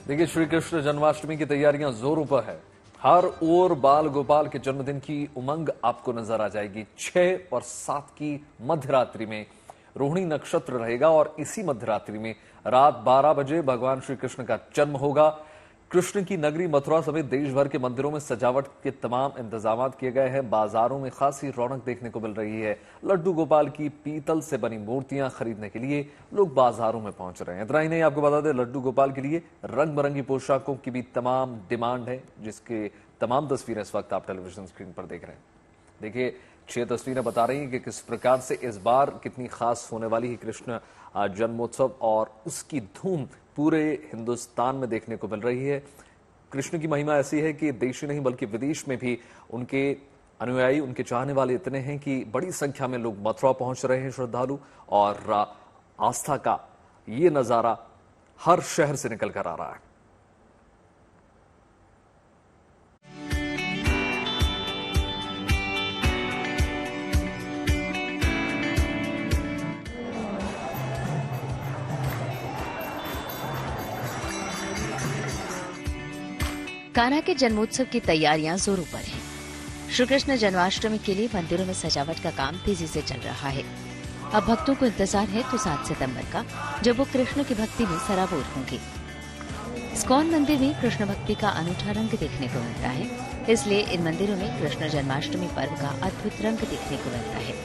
देखिए, श्री कृष्ण जन्माष्टमी की तैयारियां जोरों पर है। हर ओर बाल गोपाल के जन्मदिन की उमंग आपको नजर आ जाएगी। 6 और 7 की मध्यरात्रि में रोहिणी नक्षत्र रहेगा और इसी मध्यरात्रि में रात 12 बजे भगवान श्री कृष्ण का जन्म होगा। कृष्ण की नगरी मथुरा समेत देश भर के मंदिरों में सजावट के तमाम इंतजाम किए गए हैं। बाजारों में खासी रौनक देखने को मिल रही है। लड्डू गोपाल की पीतल से बनी मूर्तियां खरीदने के लिए लोग बाजारों में पहुंच रहे हैं। इतना ही नहीं, आपको बता दें, लड्डू गोपाल के लिए रंग बिरंगी पोशाकों की भी तमाम डिमांड है, जिसके तमाम तस्वीरें इस वक्त आप टेलीविजन स्क्रीन पर देख रहे हैं। देखिए, 6 तस्वीरें बता रही हैं कि किस प्रकार से इस बार कितनी खास होने वाली है कृष्ण जन्मोत्सव, और उसकी धूम पूरे हिंदुस्तान में देखने को मिल रही है। कृष्ण की महिमा ऐसी है कि देश ही नहीं बल्कि विदेश में भी उनके अनुयायी, उनके चाहने वाले इतने हैं कि बड़ी संख्या में लोग मथुरा पहुंच रहे हैं श्रद्धालु, और आस्था का ये नजारा हर शहर से निकल कर आ रहा है। कान्हा के जन्मोत्सव की तैयारियां जोरों पर हैं। श्री कृष्ण जन्माष्टमी के लिए मंदिरों में सजावट का काम तेजी से चल रहा है। अब भक्तों को इंतजार है तो 7 सितंबर का, जब वो कृष्ण की भक्ति में सराबोर होंगे। इस्कॉन मंदिर में कृष्ण भक्ति का अनूठा रंग देखने को मिलता है, इसलिए इन मंदिरों में कृष्ण जन्माष्टमी पर्व का अद्भुत रंग देखने को मिलता है।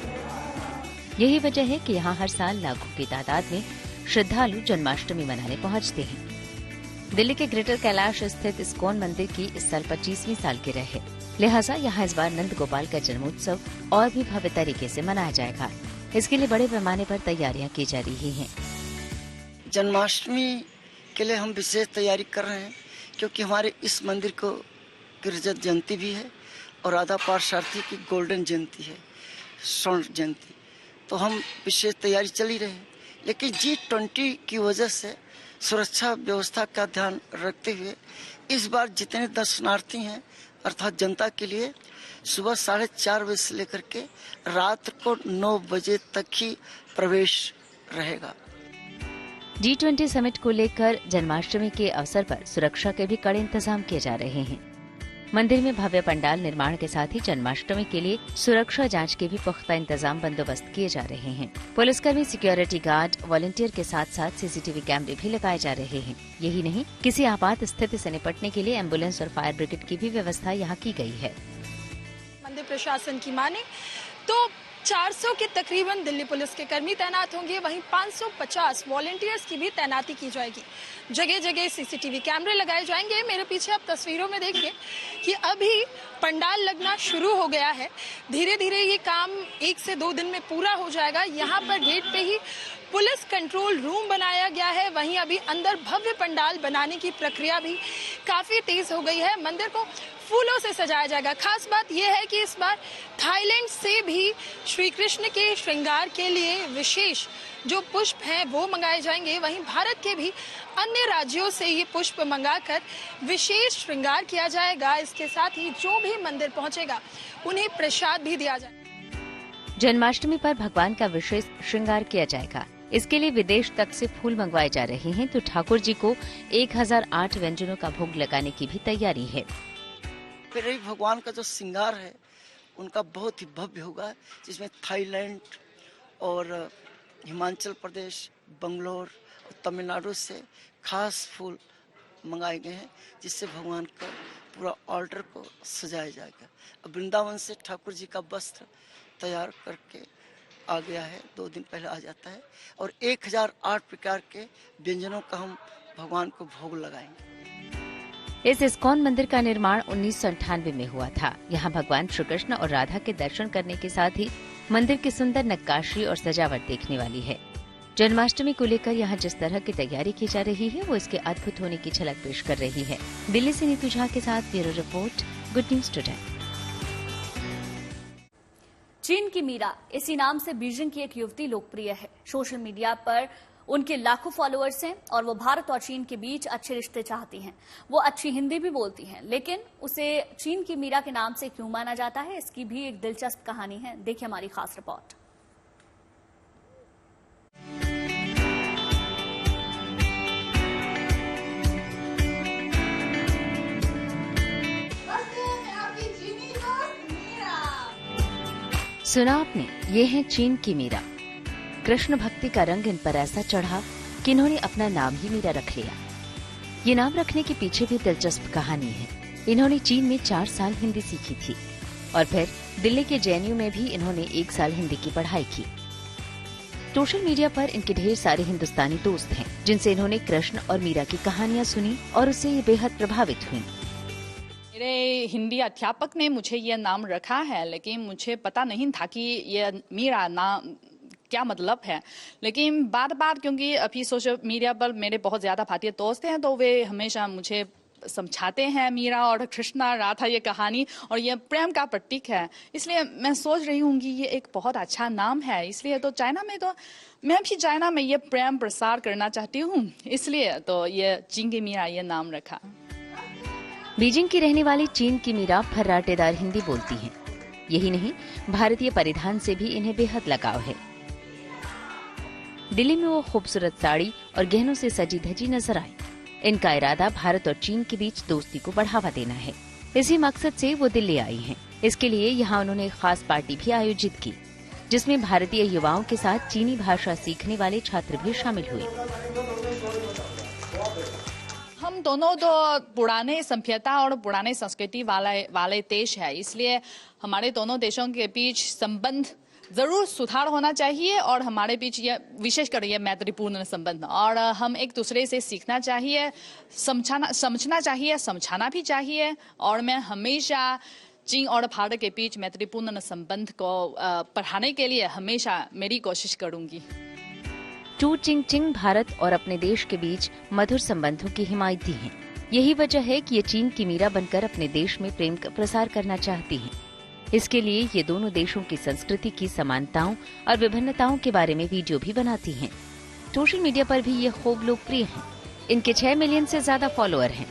यही वजह है कि यहाँ हर साल लाखों की तादाद में श्रद्धालु जन्माष्टमी मनाने पहुँचते हैं। दिल्ली के ग्रेटर कैलाश स्थित इस्कॉन मंदिर की इस साल 25वीं सालगिरह है, लिहाजा यहाँ इस बार नंद गोपाल का जन्मोत्सव और भी भव्य तरीके से मनाया जाएगा। इसके लिए बड़े पैमाने पर तैयारियां की जा रही हैं। जन्माष्टमी के लिए हम विशेष तैयारी कर रहे हैं, क्योंकि हमारे इस मंदिर को रजत जयंती भी है और राधा पार्थसारथी की गोल्डन जयंती है, स्वर्ण जयंती, तो हम विशेष तैयारी चल ही रहे हैं। लेकिन G20 की वजह से सुरक्षा व्यवस्था का ध्यान रखते हुए इस बार जितने दर्शनार्थी हैं अर्थात जनता के लिए सुबह 4:30 बजे से लेकर के रात को 9 बजे तक ही प्रवेश रहेगा। G20 समिट को लेकर जन्माष्टमी के अवसर पर सुरक्षा के भी कड़े इंतजाम किए जा रहे हैं। मंदिर में भव्य पंडाल निर्माण के साथ ही जन्माष्टमी के लिए सुरक्षा जांच के भी पुख्ता इंतजाम बंदोबस्त किए जा रहे हैं। पुलिसकर्मी, सिक्योरिटी गार्ड, वॉलंटियर के साथ साथ CCTV कैमरे भी लगाए जा रहे हैं। यही नहीं, किसी आपात स्थिति से निपटने के लिए एम्बुलेंस और फायर ब्रिगेड की भी व्यवस्था यहाँ की गई है। मंदिर प्रशासन की माने तो 400 के तकरीबन दिल्ली पुलिस के कर्मी तैनात होंगे, वहीं 550 वॉलंटियर्स की भी तैनाती की जाएगी। जगह जगह CCTV कैमरे लगाए जाएंगे। मेरे पीछे आप तस्वीरों में देखिए कि अभी पंडाल लगना शुरू हो गया है। धीरे धीरे ये काम 1 से 2 दिन में पूरा हो जाएगा। यहाँ पर गेट पे ही पुलिस कंट्रोल रूम बनाया गया है। वहीं अभी अंदर भव्य पंडाल बनाने की प्रक्रिया भी काफी तेज हो गई है। मंदिर को फूलों से सजाया जाएगा। खास बात यह है कि इस बार थाईलैंड से भी श्री कृष्ण के श्रृंगार के लिए विशेष जो पुष्प हैं वो मंगाए जाएंगे। वहीं भारत के भी अन्य राज्यों से ये पुष्प मंगाकर विशेष श्रृंगार किया जाएगा। इसके साथ ही जो भी मंदिर पहुंचेगा उन्हें प्रसाद भी दिया जाएगा। जन्माष्टमी पर भगवान का विशेष श्रृंगार किया जाएगा। इसके लिए विदेश तक से फूल मंगवाए जा रहे हैं, तो ठाकुर जी को 1008 व्यंजनों का भोग लगाने की भी तैयारी है। फिर रही भगवान का जो श्रृंगार है उनका बहुत ही भव्य होगा, जिसमें थाईलैंड और हिमाचल प्रदेश, बंगलोर और तमिलनाडु से खास फूल मंगाए गए हैं, जिससे भगवान का पूरा ऑर्डर को सजाया जाएगा। अब वृंदावन से ठाकुर जी का वस्त्र तैयार करके आ गया है, 2 दिन पहले आ जाता है, और 1008 प्रकार के व्यंजनों का हम भगवान को भोग लगाएंगे। इस इस्कॉन मंदिर का निर्माण 1998 में हुआ था। यहाँ भगवान श्री कृष्ण और राधा के दर्शन करने के साथ ही मंदिर की सुंदर नक्काशी और सजावट देखने वाली है। जन्माष्टमी को लेकर यहाँ जिस तरह की तैयारी की जा रही है वो इसके अद्भुत होने की झलक पेश कर रही है। दिल्ली से नीतू झा के साथ bureau report, good news today. चीन की मीरा, इसी नाम से बीजिंग की एक युवती लोकप्रिय है। सोशल मीडिया पर उनके लाखों फॉलोअर्स हैं और वो भारत और चीन के बीच अच्छे रिश्ते चाहती हैं। वो अच्छी हिंदी भी बोलती हैं, लेकिन उसे चीन की मीरा के नाम से क्यों माना जाता है, इसकी भी एक दिलचस्प कहानी है। देखिए हमारी खास रिपोर्ट। सुना आपने, ये है चीन की मीरा। कृष्ण भक्ति का रंग इन पर ऐसा चढ़ा कि इन्होंने अपना नाम ही मीरा रख लिया। ये नाम रखने के पीछे भी दिलचस्प कहानी है। इन्होंने चीन में 4 साल हिंदी सीखी थी और फिर दिल्ली के JNU में भी इन्होंने 1 साल हिंदी की पढ़ाई की। सोशल मीडिया पर इनके ढेर सारे हिंदुस्तानी दोस्त हैं, जिनसे इन्होंने कृष्ण और मीरा की कहानियां सुनी और उससे ये बेहद प्रभावित हुई। मेरे हिंदी अध्यापक ने मुझे ये नाम रखा है, लेकिन मुझे पता नहीं था कि ये मीरा नाम क्या मतलब है। लेकिन बार क्योंकि अभी सोशल मीडिया पर मेरे बहुत ज़्यादा भारतीय दोस्त हैं, तो वे हमेशा मुझे समझाते हैं मीरा और कृष्णा राधा ये कहानी और ये प्रेम का प्रतीक है। इसलिए मैं सोच रही हूँ कि ये एक बहुत अच्छा नाम है। इसलिए तो चाइना में तो मैं भी चाइना में ये प्रेम प्रसार करना चाहती हूँ, इसलिए तो ये चीन की मीरा ये नाम रखा। बीजिंग की रहने वाली चीन की मीरा फर्राटेदार हिंदी बोलती हैं। यही नहीं, भारतीय परिधान से भी इन्हें बेहद लगाव है। दिल्ली में वो खूबसूरत साड़ी और गहनों से सजी धजी नजर आई। इनका इरादा भारत और चीन के बीच दोस्ती को बढ़ावा देना है। इसी मकसद से वो दिल्ली आई हैं। इसके लिए यहाँ उन्होंने एक खास पार्टी भी आयोजित की, जिसमें भारतीय युवाओं के साथ चीनी भाषा सीखने वाले छात्र भी शामिल हुए। हम दोनों तो पुराने सभ्यता और पुराने संस्कृति वाले देश है, इसलिए हमारे दोनों देशों के बीच संबंध जरूर सुधार होना चाहिए और हमारे बीच ये विशेषकर ये मैत्रीपूर्ण संबंध, और हम एक दूसरे से सीखना चाहिए, समझना चाहिए, समझाना भी चाहिए। और मैं हमेशा चीन और भारत के बीच मैत्रीपूर्ण संबंध को बढ़ाने के लिए हमेशा मेरी कोशिश करूंगी। टू चिंग चिंग भारत और अपने देश के बीच मधुर संबंधों की हिमायती हैं। यही वजह है कि ये चीन की मीरा बनकर अपने देश में प्रेम का प्रसार करना चाहती हैं। इसके लिए ये दोनों देशों की संस्कृति की समानताओं और विभिन्नताओं के बारे में वीडियो भी बनाती हैं। सोशल मीडिया पर भी ये खूब लोकप्रिय हैं। इनके 6 मिलियन से ज्यादा फॉलोअर हैं।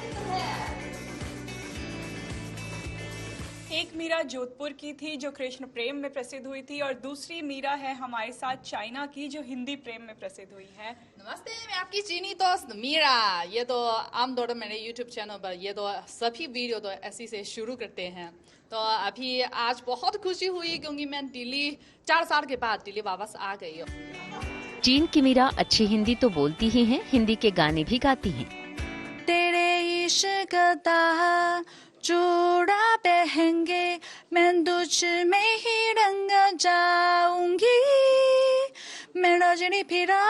एक मीरा जोधपुर की थी जो कृष्ण प्रेम में प्रसिद्ध हुई थी, और दूसरी मीरा है हमारे साथ चाइना की जो हिंदी प्रेम में प्रसिद्ध हुई है। नमस्ते, मैं आपकी चीनी दोस्त मीरा। ये तो आमतौर पर मेरे YouTube चैनल पर ये तो सभी वीडियो तो ऐसी से शुरू करते हैं। तो अभी आज बहुत खुशी हुई क्योंकि मैं दिल्ली 4 साल के बाद दिल्ली वापस आ गई हूँ। चीन की मीरा अच्छी हिंदी तो बोलती ही हैं, हिंदी के गाने भी गाती हैं। तेरे इश्क का चूड़ा पहनेंगे, मैं तुझ में ही रंग जाऊंगी, मैं रजनी फिरा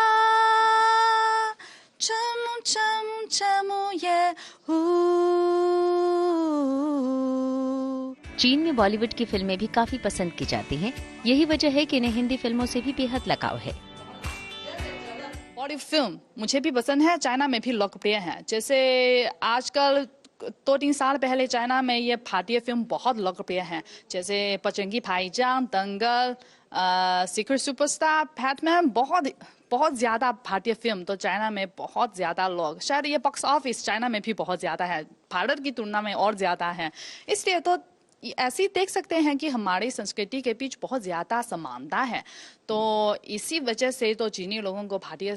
चम चम चमू ये चीन में बॉलीवुड की फिल्में भी काफी पसंद की जाती हैं। यही वजह है कि इन्हें हिंदी फिल्मों से भी बेहद लगाव है। बॉलीवुड फिल्म मुझे भी पसंद है, चाइना में भी लोकप्रिय है। जैसे आजकल 2-3 साल पहले चाइना में ये भारतीय फिल्म बहुत लोकप्रिय है, जैसे पचंगी भाईजान, दंगल, सीक्रेट सुपरस्टार, बैटमैन, बहुत ज्यादा भारतीय फिल्म तो चाइना में बहुत ज्यादा लोग, शायद ये बॉक्स ऑफिस चाइना में भी बहुत ज्यादा है, भारत की तुलना में और ज्यादा है। इसलिए तो ऐसे ही देख सकते हैं कि हमारी संस्कृति के बीच बहुत ज्यादा समानता है। तो इसी वजह से तो चीनी लोगों को भारतीय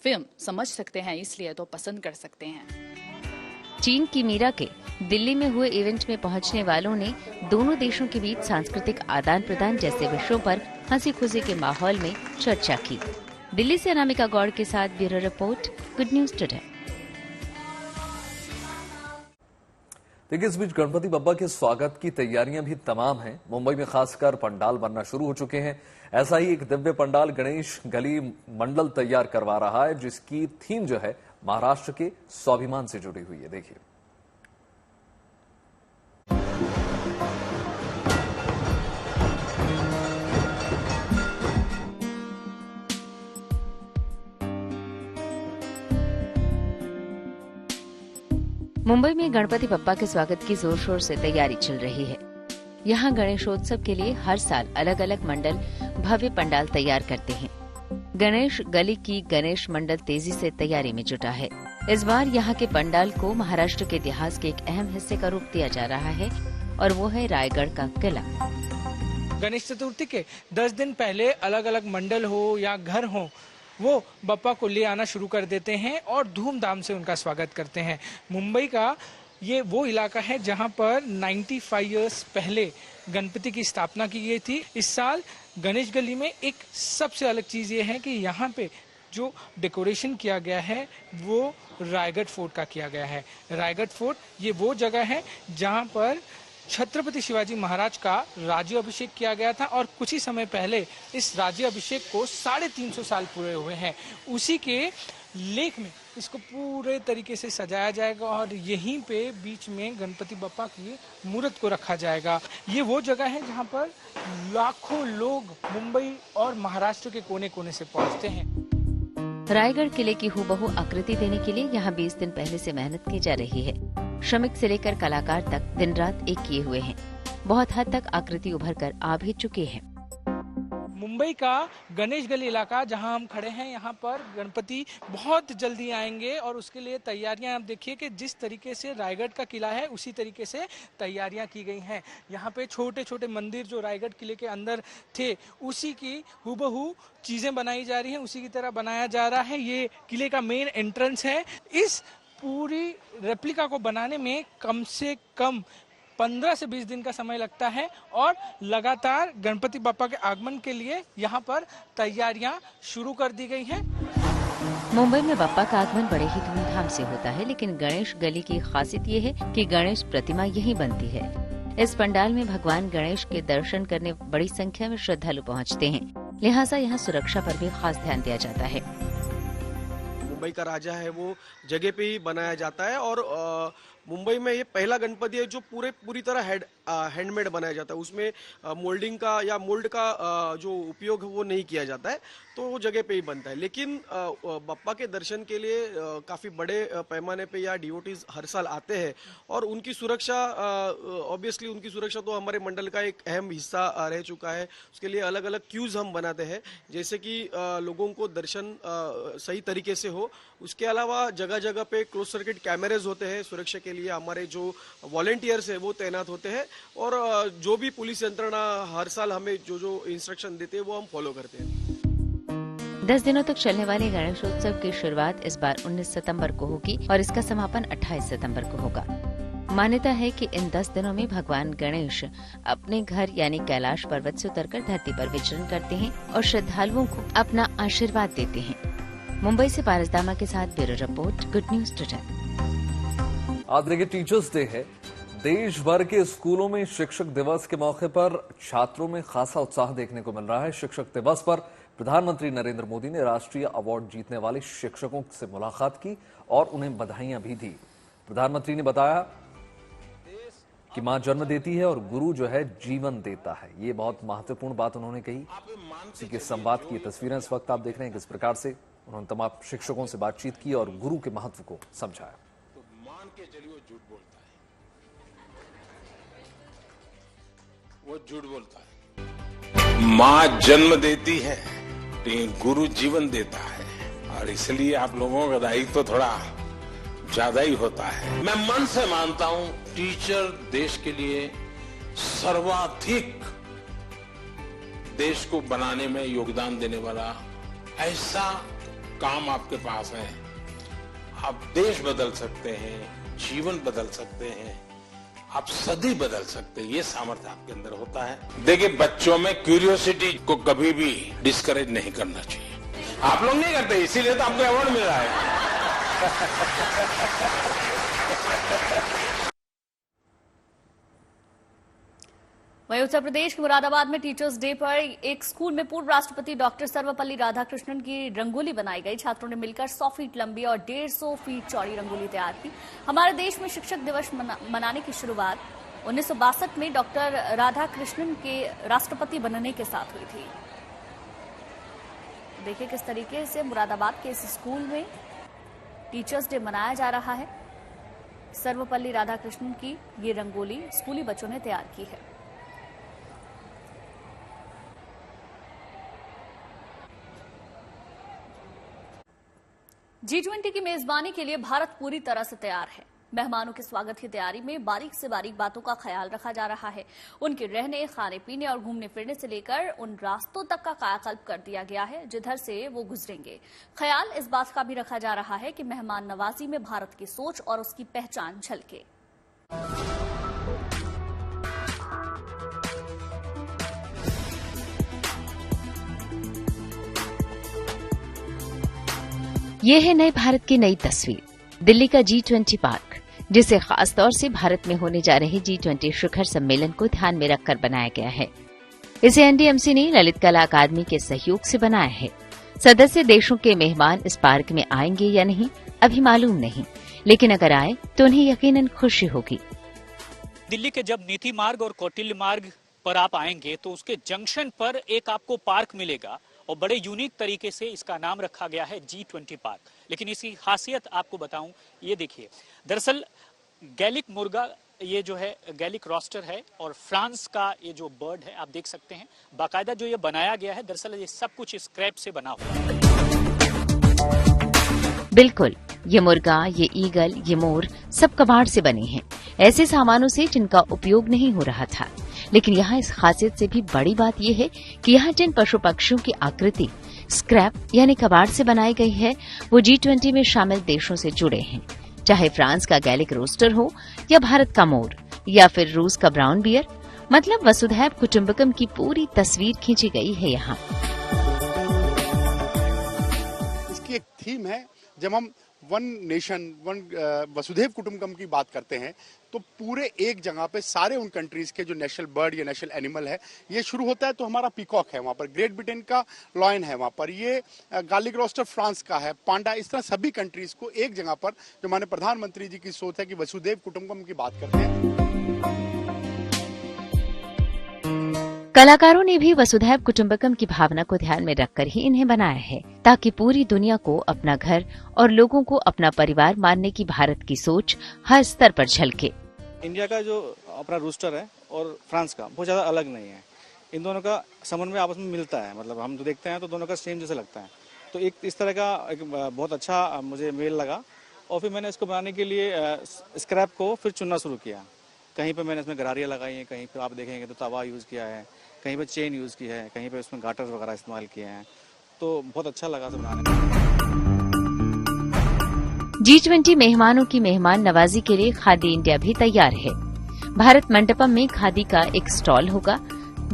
फिल्म समझ सकते हैं, इसलिए तो पसंद कर सकते हैं। चीन की मीरा के दिल्ली में हुए इवेंट में पहुंचने वालों ने दोनों देशों के बीच सांस्कृतिक आदान प्रदान जैसे विषयों पर हंसी खुशी के माहौल में चर्चा की। दिल्ली से अनामिका गौड़ के साथ bureau report, good news today. देखिए, इस बीच गणपति बप्पा के स्वागत की तैयारियां भी तमाम हैं। मुंबई में खासकर पंडाल बनना शुरू हो चुके हैं। ऐसा ही एक दिव्य पंडाल गणेश गली मंडल तैयार करवा रहा है, जिसकी थीम जो है महाराष्ट्र के स्वाभिमान से जुड़ी हुई है। देखिए, मुंबई में गणपति बप्पा के स्वागत की जोर शोर से तैयारी चल रही है। यहाँ गणेशोत्सव के लिए हर साल अलग अलग मंडल भव्य पंडाल तैयार करते हैं। गणेश गली की गणेश मंडल तेजी से तैयारी में जुटा है। इस बार यहाँ के पंडाल को महाराष्ट्र के इतिहास के एक अहम हिस्से का रूप दिया जा रहा है और वो है रायगढ़ का किला। गणेश चतुर्थी के 10 दिन पहले अलग अलग मंडल हो या घर हो, वो बप्पा को ले आना शुरू कर देते हैं और धूमधाम से उनका स्वागत करते हैं। मुंबई का ये वो इलाका है जहां पर 95 इयर्स पहले गणपति की स्थापना की गई थी। इस साल गणेश गली में एक सबसे अलग चीज ये है कि यहाँ पे जो डेकोरेशन किया गया है वो रायगढ़ फोर्ट का किया गया है। रायगढ़ फोर्ट ये वो जगह है जहाँ पर छत्रपति शिवाजी महाराज का राज्याभिषेक किया गया था और कुछ ही समय पहले इस राज्याभिषेक को 350 साल पूरे हुए हैं। उसी के लेक में इसको पूरे तरीके से सजाया जाएगा और यहीं पे बीच में गणपति बप्पा की मूर्त को रखा जाएगा। ये वो जगह है जहाँ पर लाखों लोग मुंबई और महाराष्ट्र के कोने कोने से पहुँचते हैं। रायगढ़ किले की हूबहू आकृति देने के लिए यहाँ 20 दिन पहले से मेहनत की जा रही है। श्रमिक से लेकर कलाकार तक दिन रात एक किए हुए हैं। बहुत हद तक आकृति उभर कर आ भी चुके हैं। मुंबई का गणेश गली इलाका जहां हम खड़े हैं, यहाँ पर गणपति बहुत जल्दी आएंगे और उसके लिए तैयारियां आप देखिए कि जिस तरीके से रायगढ़ का किला है उसी तरीके से तैयारियां की गई हैं। यहाँ पे छोटे छोटे मंदिर जो रायगढ़ किले के अंदर थे उसी की हूबहू चीजें बनाई जा रही हैं, उसी की तरह बनाया जा रहा है। ये किले का मेन एंट्रेंस है। इस पूरी रेप्लिका को बनाने में कम से कम 15 से 20 दिन का समय लगता है और लगातार गणपति बप्पा के आगमन के लिए यहाँ पर तैयारियां शुरू कर दी गई हैं। मुंबई में बप्पा का आगमन बड़े ही धूमधाम से होता है, लेकिन गणेश गली की खासियत ये है कि गणेश प्रतिमा यहीं बनती है। इस पंडाल में भगवान गणेश के दर्शन करने बड़ी संख्या में श्रद्धालु पहुँचते हैं, लिहाजा यहाँ सुरक्षा पर भी खास ध्यान दिया जाता है। मुंबई का राजा है वो जगह पे ही बनाया जाता है और मुंबई में ये पहला गणपति है जो पूरी तरह हैंडमेड बनाया जाता है। उसमें मोल्डिंग का या मोल्ड का जो उपयोग वो नहीं किया जाता है, तो वो जगह पे ही बनता है। लेकिन बप्पा के दर्शन के लिए काफ़ी बड़े पैमाने पे या डिवोटीज हर साल आते हैं और उनकी सुरक्षा ऑब्वियसली उनकी सुरक्षा तो हमारे मंडल का एक अहम हिस्सा रह चुका है। उसके लिए अलग अलग क्यूज हम बनाते हैं जैसे कि लोगों को दर्शन सही तरीके से हो। उसके अलावा जगह जगह पे क्लोज सर्किट कैमरेज होते हैं सुरक्षा के लिए। हमारे जो वॉलंटियर्स है वो तैनात होते हैं और जो भी पुलिस यंत्रणा हर साल हमें जो इंस्ट्रक्शन देते हैं वो हम फॉलो करते हैं। 10 दिनों तक चलने वाले गणेशोत्सव की शुरुआत इस बार 19 सितंबर को होगी और इसका समापन 28 सितंबर को होगा। मान्यता है कि इन 10 दिनों में भगवान गणेश अपने घर यानी कैलाश पर्वत से उतरकर धरती पर विचरण करते हैं और श्रद्धालुओं को अपना आशीर्वाद देते हैं। मुंबई से पारस दामा के साथ bureau report, good news today. आज देखिए टीचर्स डे है। देश भर के स्कूलों में शिक्षक दिवस के मौके पर छात्रों में खासा उत्साह देखने को मिल रहा है। शिक्षक दिवस पर प्रधानमंत्री नरेंद्र मोदी ने राष्ट्रीय अवार्ड जीतने वाले शिक्षकों से मुलाकात की और उन्हें बधाइयां भी दी। प्रधानमंत्री ने बताया कि मां जन्म देती है और गुरु जो है जीवन देता है। ये बहुत महत्वपूर्ण बात उन्होंने कही। इसी के संवाद की तस्वीरें इस वक्त आप देख रहे हैं किस प्रकार से उन्होंने तमाम शिक्षकों से बातचीत की और गुरु के महत्व को समझाया। तो मान के चलिए वो झूठ बोलता है, वो झूठ बोलता है। मां जन्म देती है लेकिन गुरु जीवन देता है और इसलिए आप लोगों का दायित्व तो थोड़ा ज्यादा ही होता है। मैं मन से मानता हूं टीचर देश के लिए सर्वाधिक देश को बनाने में योगदान देने वाला ऐसा काम आपके पास है। आप देश बदल सकते हैं, जीवन बदल सकते हैं, आप सदी बदल सकते हैं। ये सामर्थ्य आपके अंदर होता है। देखिए बच्चों में क्यूरियोसिटी को कभी भी डिस्करेज नहीं करना चाहिए। आप लोग नहीं करते, इसीलिए तो आपको अवार्ड मिल रहा है। वहीं उत्तर प्रदेश के मुरादाबाद में टीचर्स डे पर एक स्कूल में पूर्व राष्ट्रपति डॉक्टर सर्वपल्ली राधाकृष्णन की रंगोली बनाई गई। छात्रों ने मिलकर 100 फीट लंबी और 150 फीट चौड़ी रंगोली तैयार की। हमारे देश में शिक्षक दिवस मनाने की शुरुआत 1962 में डॉक्टर राधाकृष्णन के राष्ट्रपति बनने के साथ हुई थी। देखिए किस तरीके से मुरादाबाद के इस स्कूल में टीचर्स डे मनाया जा रहा है। सर्वपल्ली राधाकृष्णन की ये रंगोली स्कूली बच्चों ने तैयार की है। G20 की मेजबानी के लिए भारत पूरी तरह से तैयार है। मेहमानों के स्वागत की तैयारी में बारीक से बारीक बातों का ख्याल रखा जा रहा है। उनके रहने, खाने पीने और घूमने फिरने से लेकर उन रास्तों तक का कायाकल्प कर दिया गया है जिधर से वो गुजरेंगे। ख्याल इस बात का भी रखा जा रहा है कि मेहमान नवाजी में भारत की सोच और उसकी पहचान झलके। ये है नए भारत की नई तस्वीर, दिल्ली का G20 पार्क, जिसे खास तौर से भारत में होने जा रहे G20 शिखर सम्मेलन को ध्यान में रखकर बनाया गया है। इसे एनडीएमसी ने ललित कला अकादमी के सहयोग से बनाया है। सदस्य देशों के मेहमान इस पार्क में आएंगे या नहीं अभी मालूम नहीं, लेकिन अगर आए तो उन्हें यकीनन खुशी होगी। दिल्ली के जब नीति मार्ग और कौटिल्य मार्ग पर आप आएंगे तो उसके जंक्शन पर एक आपको पार्क मिलेगा और बड़े यूनिक तरीके से इसका नाम रखा गया है G20 पार्क। लेकिन इसकी खासियत आपको बताऊं, ये देखिए, दरअसल गैलिक मुर्गा, ये जो है गैलिक रोस्टर है, और फ्रांस का ये जो बर्ड है आप देख सकते हैं, बाकायदा जो ये बनाया गया है, दरअसल ये सब कुछ स्क्रैप से बना हुआ है। बिल्कुल, ये मुर्गा, ये ईगल, ये मोर सब कबाड़ से बने हैं, ऐसे सामानों से जिनका उपयोग नहीं हो रहा था। लेकिन यहाँ इस खासियत से भी बड़ी बात यह है कि यहाँ जिन पशु पक्षियों की आकृति स्क्रैप यानी कबाड़ से बनाई गई है, वो G20 में शामिल देशों से जुड़े हैं। चाहे फ्रांस का गैलिक रोस्टर हो या भारत का मोर या फिर रूस का ब्राउन बियर, मतलब वसुधैव कुटुंबकम की पूरी तस्वीर खींची गई है यहाँ। इसकी एक थीम है, जब हम वन नेशन वन वसुधैव कुटुंबकम की बात करते हैं तो पूरे एक जगह पे सारे उन कंट्रीज के जो नेशनल बर्ड या नेशनल एनिमल है ये शुरू होता है। तो हमारा पीकॉक है वहाँ पर, ग्रेट ब्रिटेन का लॉयन है वहाँ पर, ये गार्लिक रोस्टर फ्रांस का है, पांडा, इस तरह सभी कंट्रीज को एक जगह पर, जो हमारे प्रधानमंत्री जी की सोच है कि वसुधैव कुटुंबकम की बात करते हैं। कलाकारों ने भी वसुधैव कुटुंबकम की भावना को ध्यान में रखकर ही इन्हें बनाया है, ताकि पूरी दुनिया को अपना घर और लोगों को अपना परिवार मानने की भारत की सोच हर स्तर पर झलके। इंडिया का जो अपना रूस्टर है और फ्रांस का बहुत ज्यादा अलग नहीं है, इन दोनों का समन्वय आपस में मिलता है, मतलब हम जो देखते हैं तो दोनों का सेम जैसे लगता है। तो एक इस तरह का एक बहुत अच्छा मुझे मेल लगा, और फिर मैंने इसको बनाने के लिए स्क्रैप को फिर चुनना शुरू किया। कहीं पे मैंने इसमें गरारियाँ लगाई हैं, कहीं पे आप देखेंगे तो तवा यूज़ किया है, कहीं पे चेन यूज़ की है, कहीं पे उसमें गाटर वगैरह इस्तेमाल किए हैं, तो बहुत अच्छा लगा सब बनाने में। G20 मेहमानों की मेहमान नवाजी के लिए खादी इंडिया भी तैयार है। भारत मंडपम में खादी का एक स्टॉल होगा,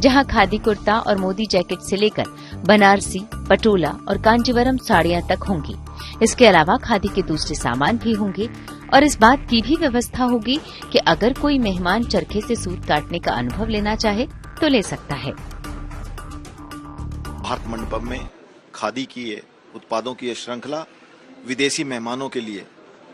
जहां खादी कुर्ता और मोदी जैकेट से लेकर बनारसी, पटोला और कांजीवरम साड़ियां तक होंगी। इसके अलावा खादी के दूसरे सामान भी होंगे और इस बात की भी व्यवस्था होगी कि अगर कोई मेहमान चरखे से सूत काटने का अनुभव लेना चाहे तो ले सकता है। भारत मंडपम में खादी की उत्पादों की श्रृंखला विदेशी मेहमानों के लिए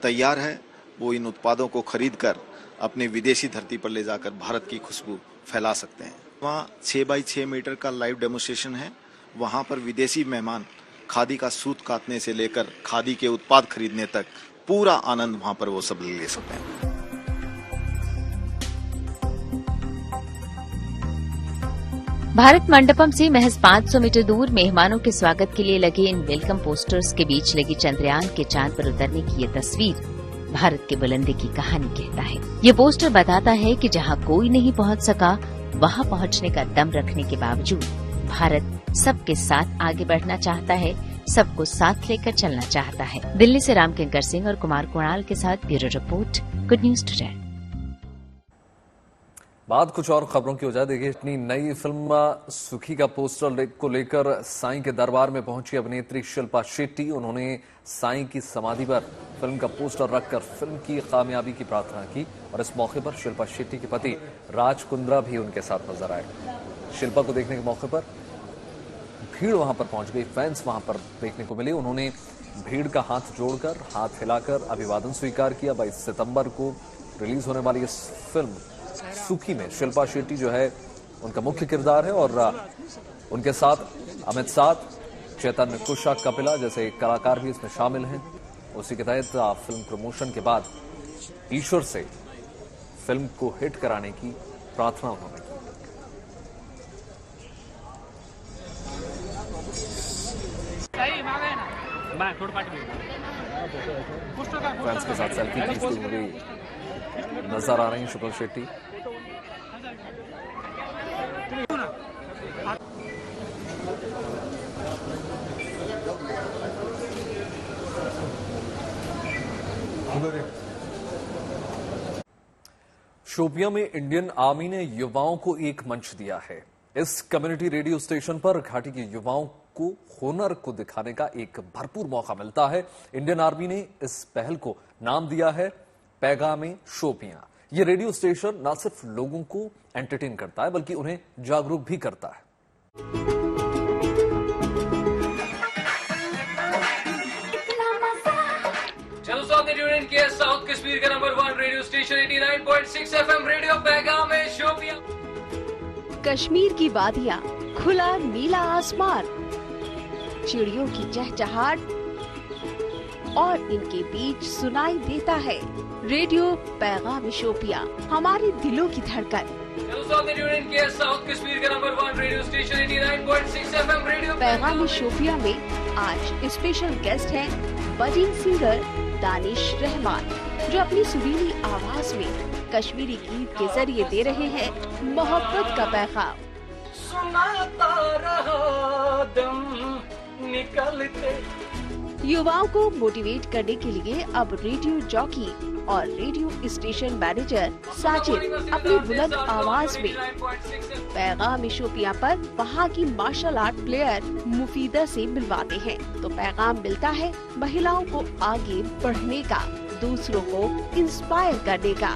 तैयार है। वो इन उत्पादों को खरीदकर अपने विदेशी धरती पर ले जाकर भारत की खुशबू फैला सकते हैं। वहाँ 6 बाई 6 मीटर का लाइव डेमोन्स्ट्रेशन है। वहाँ पर विदेशी मेहमान खादी का सूत काटने से लेकर खादी के उत्पाद खरीदने तक पूरा आनंद वहाँ पर वो सब ले सकते हैं। भारत मंडपम से महज 500 मीटर दूर मेहमानों के स्वागत के लिए लगे इन वेलकम पोस्टर्स के बीच लगी चंद्रयान के चांद पर उतरने की ये तस्वीर भारत के बुलंदी की कहानी कहता है। ये पोस्टर बताता है कि जहाँ कोई नहीं पहुँच सका, वहाँ पहुँचने का दम रखने के बावजूद भारत सबके साथ आगे बढ़ना चाहता है, सबको साथ लेकर चलना चाहता है। दिल्ली से रामकिंकर सिंह और कुमार कुणाल के साथ bureau report, good news today. बात कुछ और खबरों की हो जाए। देखिए, इतनी नई फिल्म सुखी का पोस्टर को लेकर साईं के दरबार में पहुंची अभिनेत्री शिल्पा शेट्टी। उन्होंने साईं की समाधि पर फिल्म का पोस्टर रखकर फिल्म की कामयाबी की प्रार्थना की और इस मौके पर शिल्पा शेट्टी के पति राज कुंद्रा भी उनके साथ नजर आए। शिल्पा को देखने के मौके पर भीड़ वहां पर पहुंच गई, फैंस वहां पर देखने को मिले। उन्होंने भीड़ का हाथ जोड़कर, हाथ हिलाकर अभिवादन स्वीकार किया। 22 सितंबर को रिलीज होने वाली इस फिल्म सुखी में शिल्पा शेट्टी जो है उनका मुख्य किरदार है और उनके साथ अमित साध, चैतन्य कुशा, कपिला जैसे कलाकार भी इसमें शामिल हैं। उसी के तहत फिल्म प्रमोशन के बाद ईश्वर से फिल्म को हिट कराने की प्रार्थना उन्होंने की। फैंस के साथ सेल्फी खींचती हुई नजर आ रही हैं शिल्पा शेट्टी। शोपियां में इंडियन आर्मी ने युवाओं को एक मंच दिया है। इस कम्युनिटी रेडियो स्टेशन पर घाटी के युवाओं को हुनर को दिखाने का एक भरपूर मौका मिलता है। इंडियन आर्मी ने इस पहल को नाम दिया है पैगामे शोपियां। ये रेडियो स्टेशन न सिर्फ लोगों को एंटरटेन करता है बल्कि उन्हें जागरूक भी करता है। के साउथ कश्मीर का number 1 radio station 89.6 FM radio पैगामे शोपियां। कश्मीर की वादियां, खुला नीला आसमान, चिड़ियों की चहचहाट और इनके बीच सुनाई देता है रेडियो पैगाम शोपियां, हमारे दिलों की धड़कन। के साउथ कश्मीर का number 1 radio station 89.6 FM radio पैगाम शोपियां में आज स्पेशल गेस्ट हैं बजिंग सिंगर दानिश रहमान, जो अपनी सुरीली आवाज में कश्मीरी गीत के जरिए दे रहे हैं मोहब्बत का पैगाम। सुनाता रहा दम निकलते। युवाओं को मोटिवेट करने के लिए अब रेडियो जॉकी और रेडियो स्टेशन मैनेजर साजिद अपनी बुलंद आवाज में पैगाम शोपियां पर वहां की मार्शल आर्ट प्लेयर मुफीदा से मिलवाते हैं। तो पैगाम मिलता है महिलाओं को आगे बढ़ने का, दूसरों को इंस्पायर करने का।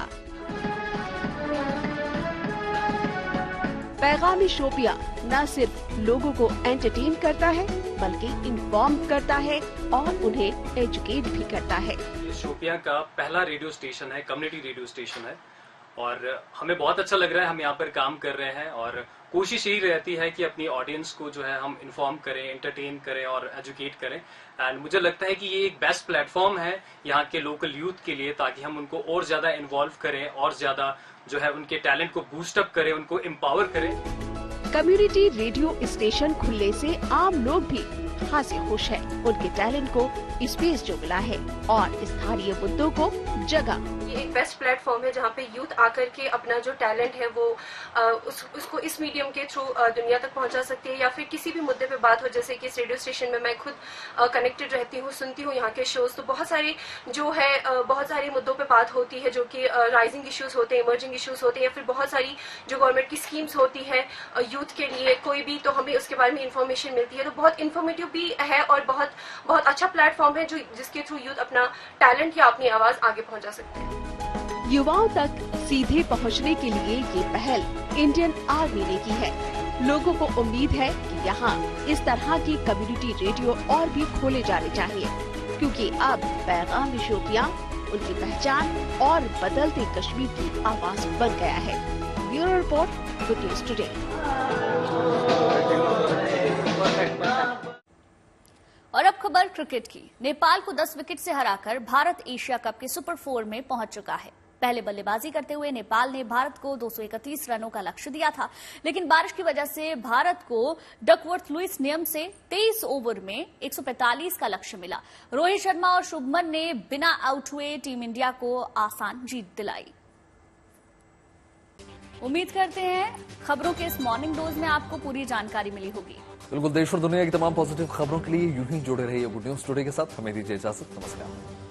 पैगाम शोपियां न सिर्फ लोगों को एंटरटेन करता है बल्कि इन्फॉर्म करता है और उन्हें एजुकेट भी करता है। शोपियां का पहला रेडियो स्टेशन है, कम्युनिटी रेडियो स्टेशन है और हमें बहुत अच्छा लग रहा है। हम यहाँ पर काम कर रहे हैं और कोशिश यही रहती है कि अपनी ऑडियंस को जो है हम इन्फॉर्म करें, एंटरटेन करें और एजुकेट करें। एंड मुझे लगता है कि ये एक बेस्ट प्लेटफॉर्म है यहाँ के लोकल यूथ के लिए, ताकि हम उनको और ज्यादा इन्वॉल्व करें और ज्यादा जो है उनके टैलेंट को बूस्ट अप करें, उनको एम्पावर करें। कम्युनिटी रेडियो स्टेशन खुलने से आम लोग भी खासे खुश हैं। उनके टैलेंट को स्पेस जो मिला है और स्थानीय मुद्दों को जगह। ये एक बेस्ट प्लेटफॉर्म है जहाँ पे यूथ आकर के अपना जो टैलेंट है वो उसको इस मीडियम के थ्रू दुनिया तक पहुँचा सकती है, या फिर किसी भी मुद्दे पे बात हो। जैसे कि इस रेडियो स्टेशन में मैं खुद कनेक्टेड रहती हूँ, सुनती हूँ यहाँ के शोज, तो बहुत सारे जो है बहुत सारे मुद्दों पे बात होती है जो कि राइजिंग इश्यूज होते हैं, इमर्जिंग इश्यूज होते हैं, या फिर बहुत सारी जो गवर्नमेंट की स्कीम्स होती है यूथ के लिए कोई भी, तो हमें उसके बारे में इन्फॉर्मेशन मिलती है। तो बहुत इन्फॉर्मेटिव भी है और बहुत अच्छा प्लेटफॉर्म है जो जिसके थ्रू यूथ अपना टैलेंट या अपनी आवाज आगे पहुंचा सकते हैं। युवाओं तक सीधे पहुंचने के लिए ये पहल इंडियन आर्मी ने की है। लोगों को उम्मीद है कि यहाँ इस तरह की कम्युनिटी रेडियो और भी खोले जाने चाहिए, क्योंकि अब पैगाम शोपियां उनकी पहचान और बदलते कश्मीर की आवाज बन गया है। Bureau report, good news today. और अब खबर क्रिकेट की। नेपाल को 10 विकेट से हराकर भारत एशिया कप के सुपर 4 में पहुंच चुका है। पहले बल्लेबाजी करते हुए नेपाल ने भारत को 231 रनों का लक्ष्य दिया था, लेकिन बारिश की वजह से भारत को डकवर्थ लुइस नियम से 23 ओवर में 145 का लक्ष्य मिला। रोहित शर्मा और शुभमन ने बिना आउट हुए टीम इंडिया को आसान जीत दिलाई। उम्मीद करते हैं खबरों के इस मॉर्निंग डोज में आपको पूरी जानकारी मिली होगी। बिल्कुल, देश और दुनिया की तमाम पॉजिटिव खबरों के लिए यूं ही जुड़े रहिए गुड न्यूज टुडे के साथ। हमें दीजिए इजाजत। नमस्कार।